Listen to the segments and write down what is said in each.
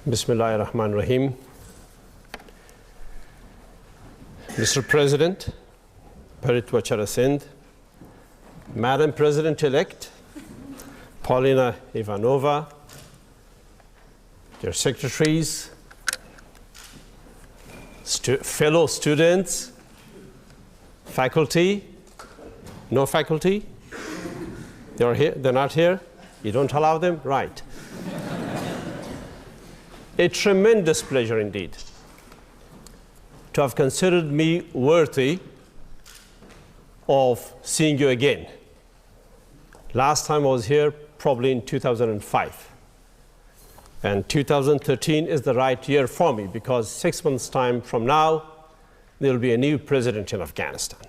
Bismillahir Rahmanir Rahim. Mr. President, Paritwachara Sindh, Madam President-elect, Paulina Ivanova, your secretaries, fellow students, faculty, no faculty, they're here, they're not here, you don't allow them, right. A tremendous pleasure indeed to have considered me worthy of seeing you again. Last time I was here probably in 2005. And 2013 is the right year for me because 6 months' time from now, there will be a new president in Afghanistan.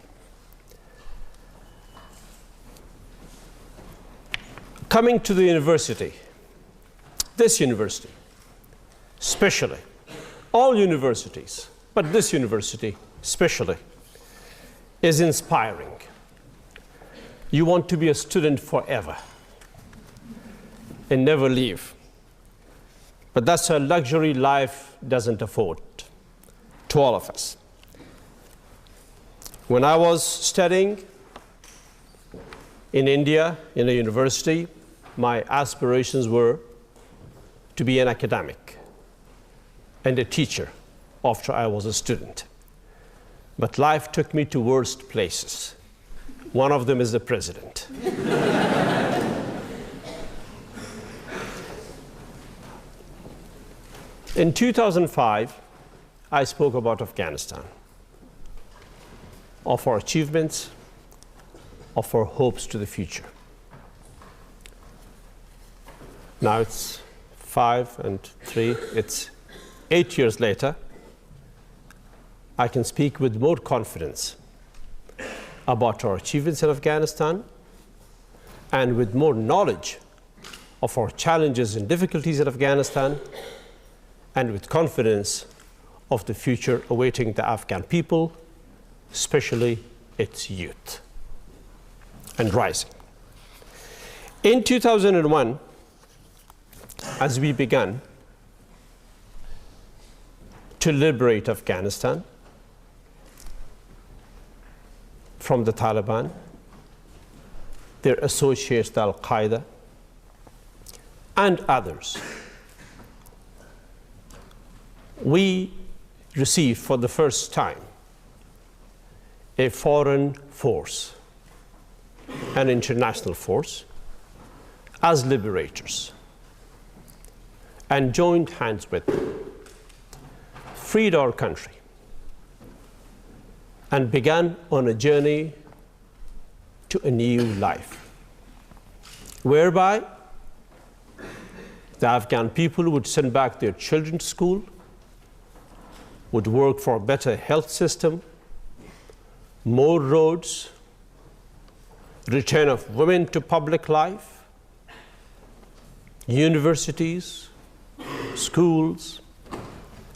Coming to the university, this university, especially, all universities, but this university especially, is inspiring. You want to be a student forever and never leave. But that's a luxury life doesn't afford to all of us. When I was studying in India in a university, my aspirations were to be an academic and a teacher after I was a student. But life took me to worst places. One of them is the president. In 2005, I spoke about Afghanistan, of our achievements, of our hopes to the future. Now it's 5 and 3, it's 8 years later. I can speak with more confidence about our achievements in Afghanistan and with more knowledge of our challenges and difficulties in Afghanistan, and with confidence of the future awaiting the Afghan people, especially its youth, and rising. In 2001, as we began to liberate Afghanistan from the Taliban, their associates, the Al-Qaeda, and others, we received for the first time a foreign force, an international force, as liberators, and joined hands with, freed our country, and began on a journey to a new life, whereby the Afghan people would send back their children to school, would work for a better health system, more roads, return of women to public life, universities, schools,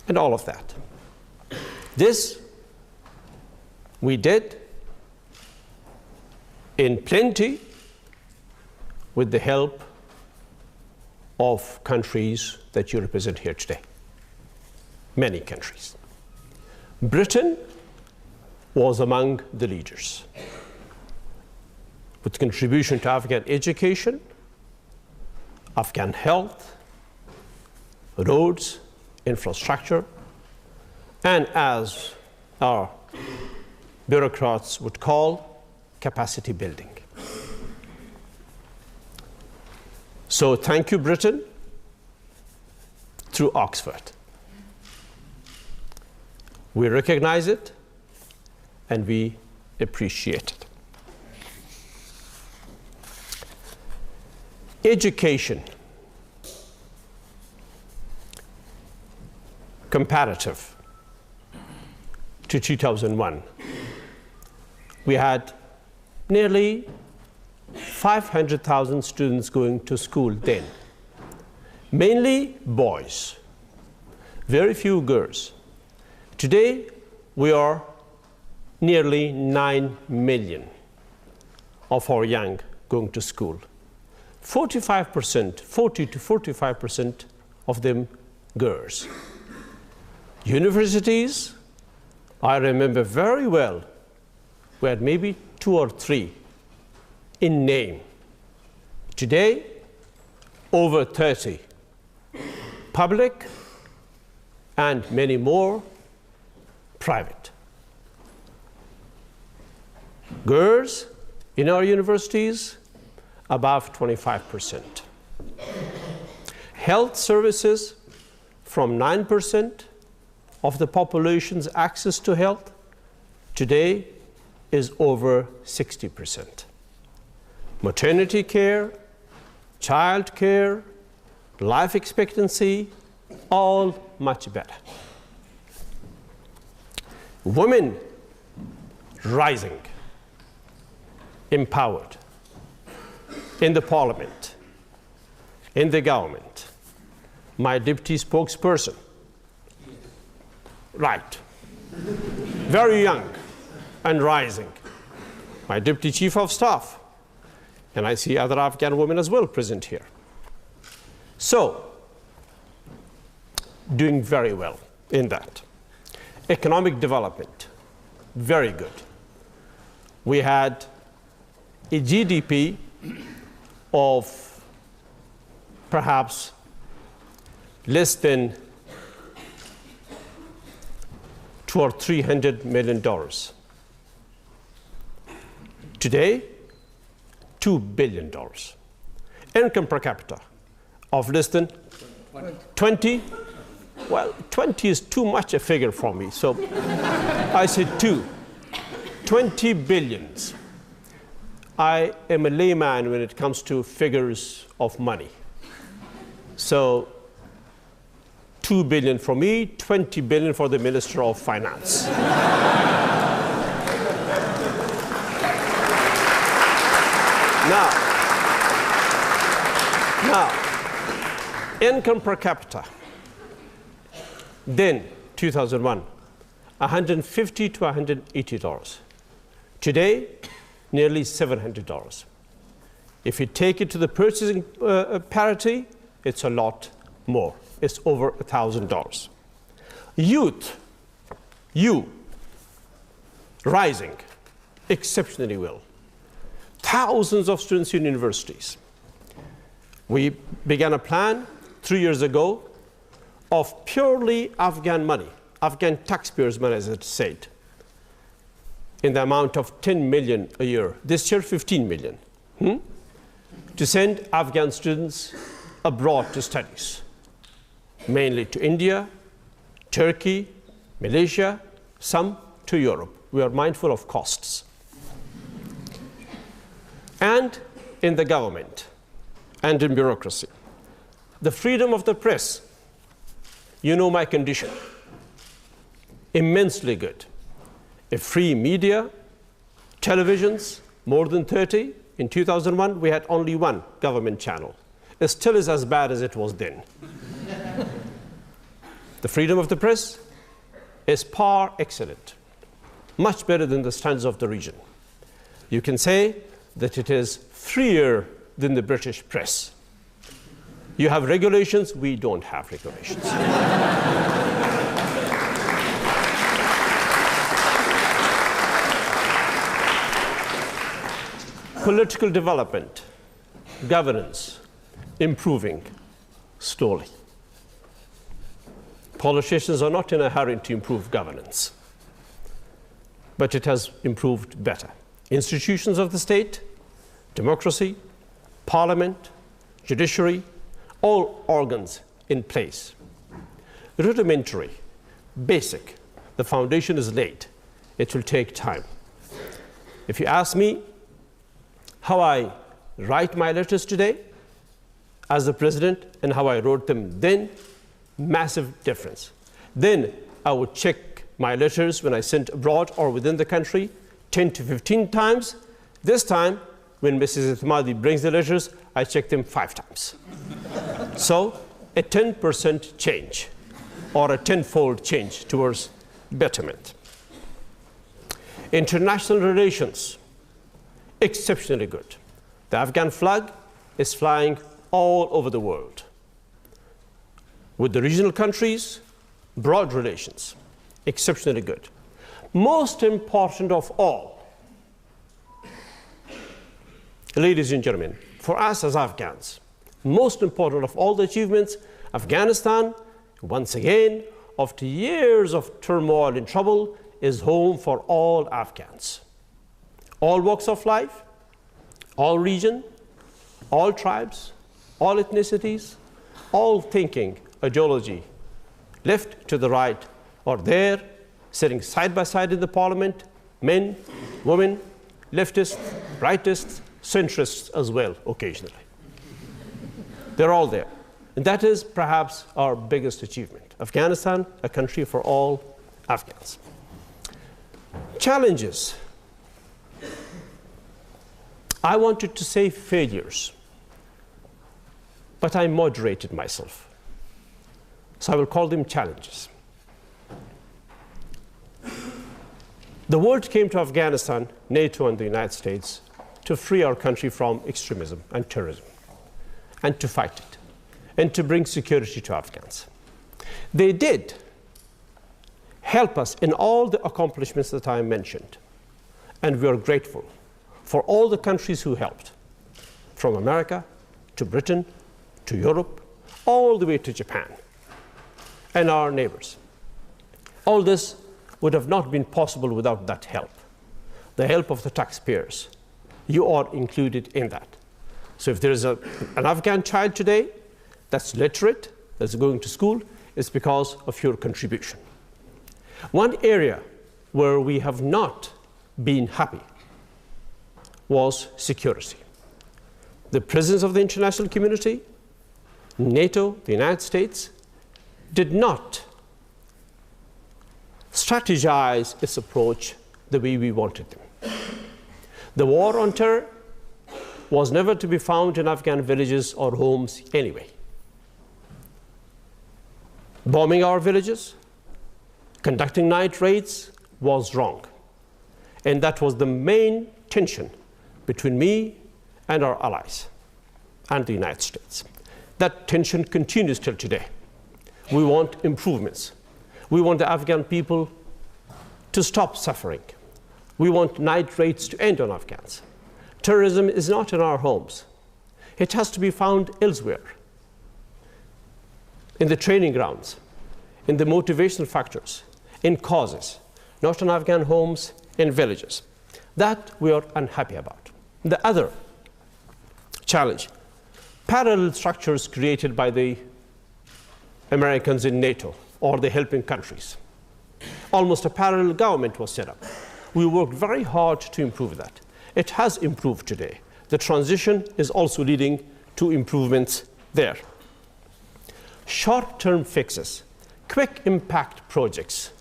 and all of that. This we did in plenty with the help of countries that you represent here today, many countries. Britain was among the leaders, with contribution to Afghan education, Afghan health, roads, infrastructure, and as our bureaucrats would call, capacity building. So thank you, Britain, through Oxford. We recognize it and we appreciate it. Education, comparative to 2001. We had nearly 500,000 students going to school then, mainly boys, very few girls. Today, we are nearly 9 million of our young going to school. 45%, 40 to 45% of them girls. Universities, I remember very well, we had maybe 2 or 3 in name. Today, over 30. Public and many more private. Girls in our universities, above 25%. Health services, from 9% of the population's access to health, today is over 60%. Maternity care, child care, life expectancy, all much better. Women rising, empowered in the parliament, in the government. My deputy spokesperson, right, very young and rising. My deputy chief of staff, and I see other Afghan women as well present here. So, doing very well in that. Economic development, very good. We had a GDP of perhaps less than $200 or $300 million. Today, $2 billion. Income per capita of less than 20. Well, 20 is too much a figure for me, so I said 2. 20 billions. I am a layman when it comes to figures of money. So 2 billion for me, 20 billion for the Minister of Finance. Now, income per capita, then 2001, $150 to $180. Today, nearly $700. If you take it to the purchasing parity, it's a lot more. It's over $1,000. Youth, rising exceptionally well. Thousands of students in universities. We began a plan 3 years ago of purely Afghan money, Afghan taxpayers' money, as it said, in the amount of 10 million a year. This year, 15 million, to send Afghan students abroad to studies, mainly to India, Turkey, Malaysia, some to Europe. We are mindful of costs. And in the government and in bureaucracy. The freedom of the press, you know my condition, immensely good. A free media, televisions, more than 30. In 2001, we had only 1 government channel. It still is as bad as it was then. The freedom of the press is par excellent, much better than the standards of the region. You can say that it is freer than the British press. You have regulations, we don't have regulations. Political development, governance, improving slowly. Politicians are not in a hurry to improve governance, but it has improved better. Institutions of the state, democracy, parliament, judiciary, all organs in place. Rudimentary, basic, the foundation is laid. It will take time. If you ask me how I write my letters today as the president and how I wrote them then, massive difference. Then I would check my letters when I sent abroad or within the country 10 to 15 times. This time, when Mrs. Ithmadi brings the letters, I check them 5 times. So a 10% change or a 10-fold change towards betterment. International relations, exceptionally good. The Afghan flag is flying all over the world. With the regional countries, broad relations, exceptionally good. Most important of all, ladies and gentlemen, for us as Afghans, most important of all the achievements, Afghanistan, once again, after years of turmoil and trouble, is home for all Afghans. All walks of life, all region, all tribes, all ethnicities, all thinking, ideology, left to the right, are there, sitting side by side in the parliament, men, women, leftists, rightists, centrists as well, occasionally. They're all there. And that is perhaps our biggest achievement. Afghanistan, a country for all Afghans. Challenges. I wanted to say failures, but I moderated myself. So I will call them challenges. The world came to Afghanistan, NATO and the United States, to free our country from extremism and terrorism, and to fight it, and to bring security to Afghans. They did help us in all the accomplishments that I mentioned, and we are grateful for all the countries who helped, from America to Britain to Europe, all the way to Japan and our neighbors. All this would have not been possible without that help, the help of the taxpayers. You are included in that. So if there is an Afghan child today that's literate, that's going to school, it's because of your contribution. One area where we have not been happy was security. The presence of the international community, NATO, the United States, did not strategize its approach the way we wanted them. The war on terror was never to be found in Afghan villages or homes anyway. Bombing our villages, conducting night raids was wrong. And that was the main tension between me and our allies and the United States. That tension continues till today. We want improvements. We want the Afghan people to stop suffering. We want night raids to end on Afghans. Terrorism is not in our homes. It has to be found elsewhere, in the training grounds, in the motivational factors, in causes, not in Afghan homes, in villages. That we are unhappy about. The other challenge, parallel structures created by the Americans in NATO or the helping countries. Almost a parallel government was set up. We worked very hard to improve that. It has improved today. The transition is also leading to improvements there. Short-term fixes, quick impact projects,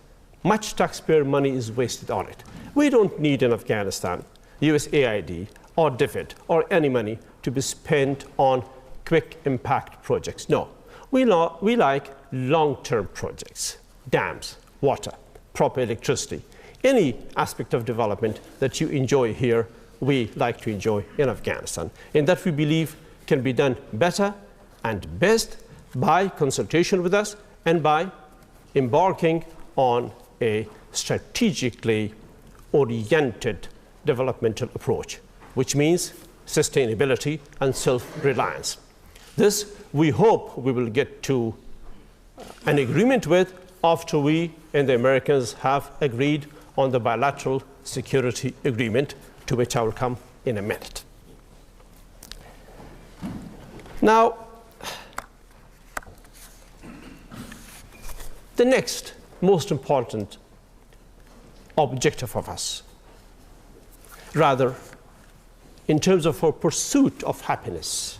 much taxpayer money is wasted on it. We don't need in Afghanistan USAID or DFID or any money to be spent on quick impact projects. No, we like long-term projects, dams, water, proper electricity. Any aspect of development that you enjoy here, we like to enjoy in Afghanistan. And that we believe can be done better and best by consultation with us and by embarking on a strategically oriented developmental approach, which means sustainability and self-reliance. This, we hope we will get to an agreement with after we and the Americans have agreed on the bilateral security agreement, to which I will come in a minute. Now, the next most important objective of us, rather, in terms of our pursuit of happiness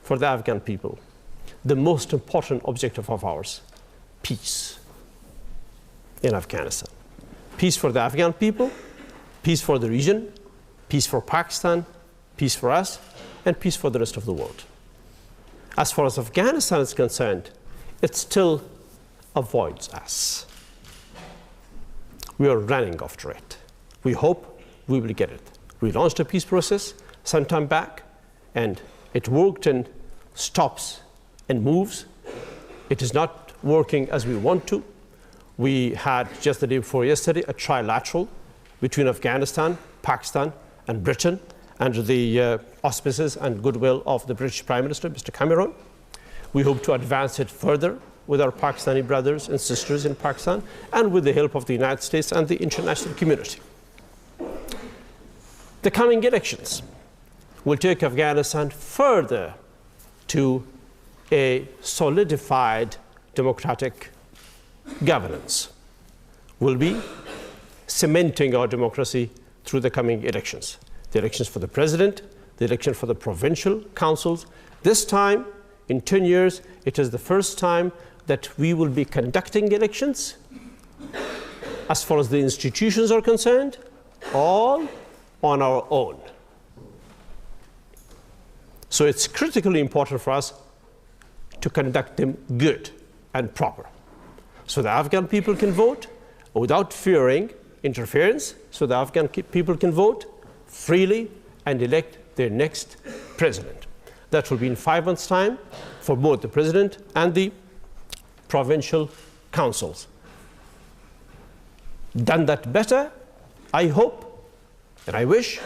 for the Afghan people, the most important objective of ours, peace in Afghanistan. Peace for the Afghan people, peace for the region, peace for Pakistan, peace for us, and peace for the rest of the world. As far as Afghanistan is concerned, it still avoids us. We are running after it. We hope we will get it. We launched a peace process some time back, and it worked in stops and moves. It is not working as we want to. We had just the day before yesterday a trilateral between Afghanistan, Pakistan, and Britain under the auspices and goodwill of the British Prime Minister, Mr. Cameron. We hope to advance it further with our Pakistani brothers and sisters in Pakistan and with the help of the United States and the international community. The coming elections will take Afghanistan further to a solidified democratic governance. We'll be cementing our democracy through the coming elections. The elections for the president, the election for the provincial councils. This time, in 10 years, it is the first time that we will be conducting elections, as far as the institutions are concerned, all on our own. So it's critically important for us to conduct them good and proper, so the Afghan people can vote without fearing interference, so the Afghan people can vote freely and elect their next president. That will be in 5 months' time for both the president and the provincial councils. Done that better, I hope, and I wish,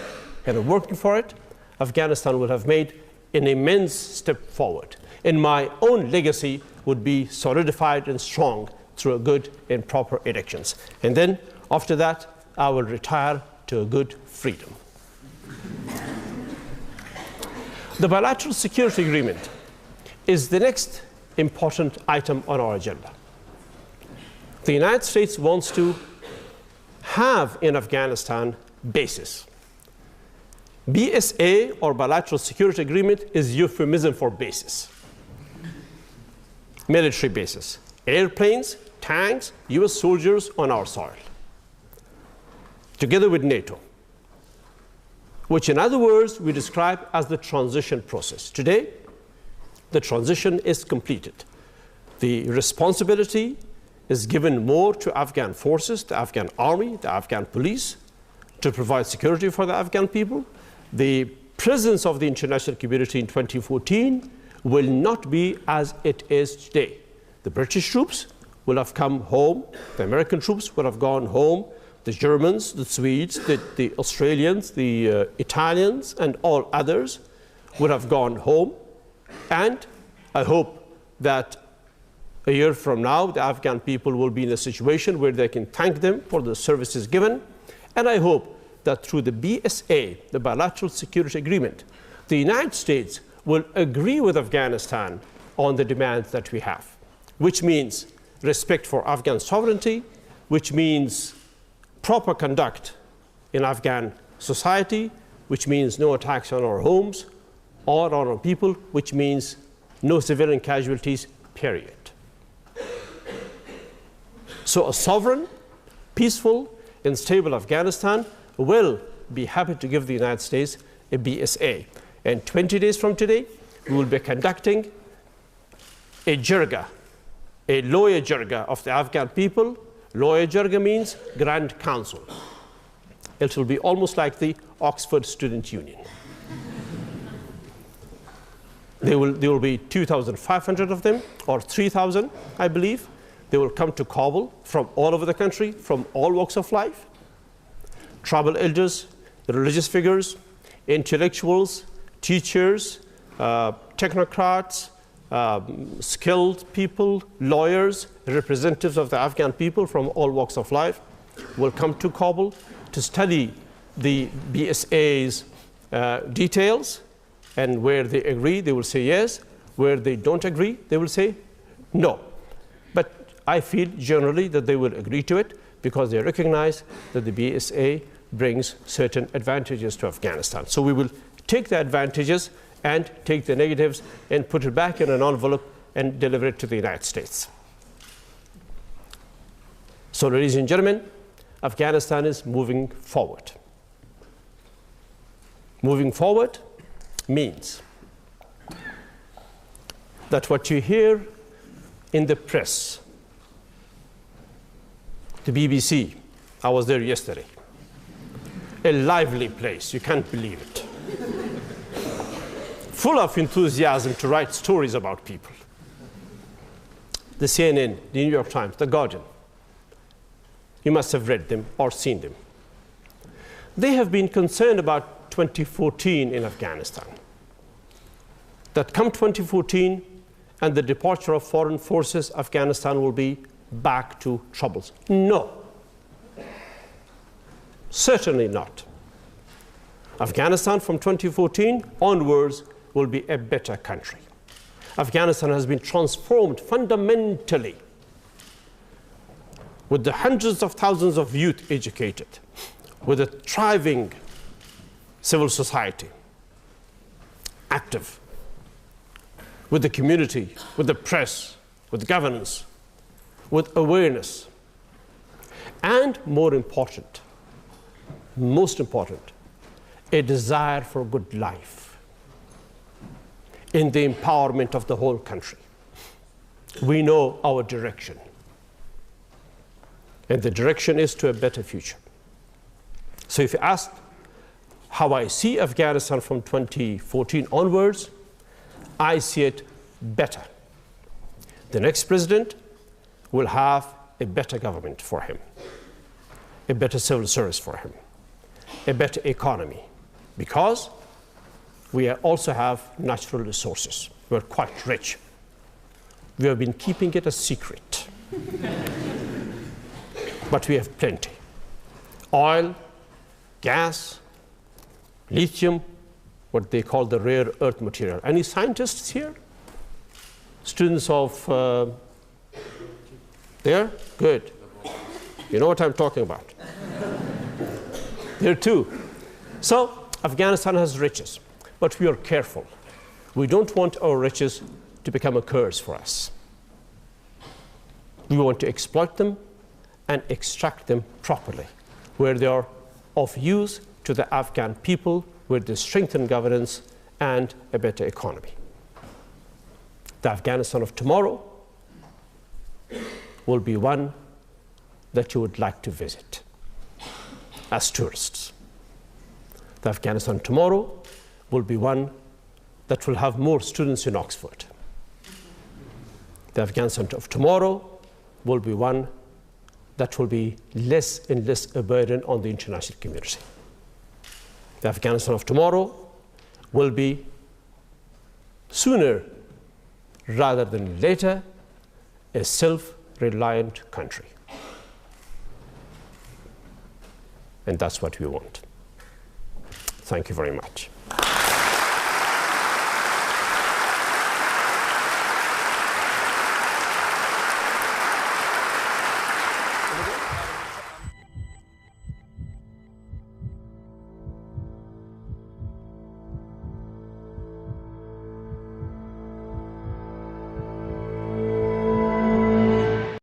and I'm working for it, Afghanistan will have made an immense step forward. And my own legacy would be solidified and strong through a good and proper elections. And then, after that, I will retire to a good freedom. The bilateral security agreement is the next important item on our agenda. The United States wants to have in Afghanistan bases. BSA, or bilateral security agreement, is euphemism for bases. Military bases, airplanes, tanks, US soldiers on our soil, together with NATO, which in other words we describe as the transition process. Today, the transition is completed. The responsibility is given more to Afghan forces, the Afghan army, the Afghan police, to provide security for the Afghan people. The presence of the international community in 2014 will not be as it is today. The British troops will have come home, the American troops will have gone home, the Germans, the Swedes, the Australians, the Italians, and all others would have gone home. And I hope that a year from now, the Afghan people will be in a situation where they can thank them for the services given. And I hope that through the BSA, the bilateral security agreement, the United States will agree with Afghanistan on the demands that we have, which means respect for Afghan sovereignty, which means proper conduct in Afghan society, which means no attacks on our homes or on our people, which means no civilian casualties, period. So a sovereign, peaceful, and stable Afghanistan will be happy to give the United States a BSA. And 20 days from today, we will be conducting a jirga, a lawyer jirga of the Afghan people. Lawyer jirga means Grand Council. It will be almost like the Oxford Student Union. There will be 2,500 of them, or 3,000, I believe. They will come to Kabul from all over the country, from all walks of life. Tribal elders, religious figures, intellectuals, teachers, technocrats, skilled people, lawyers, representatives of the Afghan people from all walks of life will come to Kabul to study the BSA's details, and where they agree, they will say yes. Where they don't agree, they will say no. But I feel generally that they will agree to it because they recognize that the BSA brings certain advantages to Afghanistan. So we will take the advantages and take the negatives and put it back in an envelope and deliver it to the United States. So, ladies and gentlemen, Afghanistan is moving forward. Moving forward means that what you hear in the press, the BBC, I was there yesterday, a lively place, you can't believe it. Full of enthusiasm to write stories about people. the CNN, the New York Times, the Guardian. You must have read them or seen them. They have been concerned about 2014 in Afghanistan. That come 2014 and the departure of foreign forces, Afghanistan will be back to troubles. No, certainly not. Afghanistan from 2014 onwards will be a better country. Afghanistan has been transformed fundamentally, with the hundreds of thousands of youth educated, with a thriving civil society, active, with the community, with the press, with governance, with awareness, and more important, most important, a desire for good life in the empowerment of the whole country. We know our direction, and the direction is to a better future. So if you ask how I see Afghanistan from 2014 onwards, I see it better. The next president will have a better government for him, a better civil service for him, a better economy, because we also have natural resources. We're quite rich. We have been keeping it a secret, but we have plenty. Oil, gas, lithium, what they call the rare earth material. Any scientists here? Students of there? Good. You know what I'm talking about. There too. So Afghanistan has riches, but we are careful. We don't want our riches to become a curse for us. We want to exploit them and extract them properly, where they are of use to the Afghan people, where they strengthen governance and a better economy. The Afghanistan of tomorrow will be one that you would like to visit as tourists. The Afghanistan tomorrow will be one that will have more students in Oxford. The Afghanistan of tomorrow will be one that will be less and less a burden on the international community. The Afghanistan of tomorrow will be sooner rather than later a self-reliant country. And that's what we want. Thank you very much.